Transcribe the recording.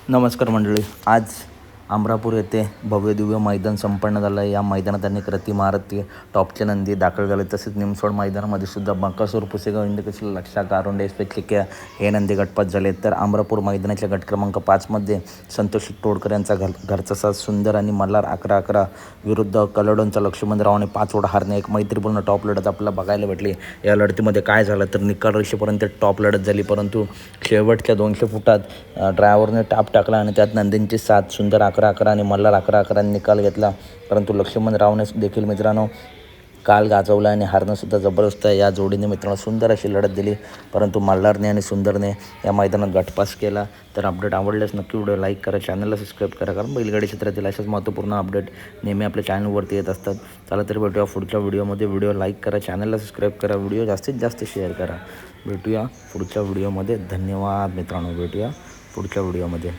नमस्कार मंडळी. आज अमरापूर येथे भव्यदिव्य मैदान संपन्न झालं आहे. या मैदानात अनेक रथी महारथी टॉपचे नंदी दाखल झाले. तसेच निमसोड मैदानामध्ये सुद्धा बकासूर, पुसेगाव, इंदकेसरी, लक्षा, कारुंडे, स्पेक्लिकिया हे नंदी गटपात झाले. तर अमरापूर मैदानाच्या गट क्रमांक 5मध्ये संतोष तोडकर यांचा घरचा साथ सुंदर आणि मल्हार 11-11 विरुद्ध कलडोनचा लक्ष्मणराव आणि 5 ओढ हारणे एक मैत्रीपूर्ण टॉप लढत आपल्याला बघायला भेटली. या लढतीमध्ये काय झालं तर निकाल रेषेपर्यंत टॉप लढत झाली, परंतु शेवटच्या 200 फुटात ड्रायव्हरने टाप टाकला आणि त्यात नंदींची साथ सुंदर 11-11 आणि मल्हार 11-11 निकाल घेतला. परंतु लक्ष्मणरावने देखील मित्रांनो काल गाजवला आणि हारणंसुद्धा जबरदस्त आहे. या जोडीने मित्रांनो सुंदर अशी लढत दिली, परंतु मल्हारने आणि सुंदरने या मैदानात गटपास केला. तर अपडेट आवडल्यास नक्की व्हिडिओ लाईक करा, चॅनलला सबस्क्राईब करा, कारण बैलगाडी क्षेत्रातील अशाच महत्त्वपूर्ण अपडेट नेहमी आपल्या चॅनलवरती येत असतात. चला तर भेटूया पुढच्या व्हिडिओमध्ये. व्हिडिओ लाईक करा, चॅनलला सबस्क्राईब करा, व्हिडिओ जास्तीत जास्त शेअर करा. भेटूया पुढच्या व्हिडिओमध्ये. धन्यवाद मित्रांनो. भेटूया पुढच्या व्हिडिओमध्ये.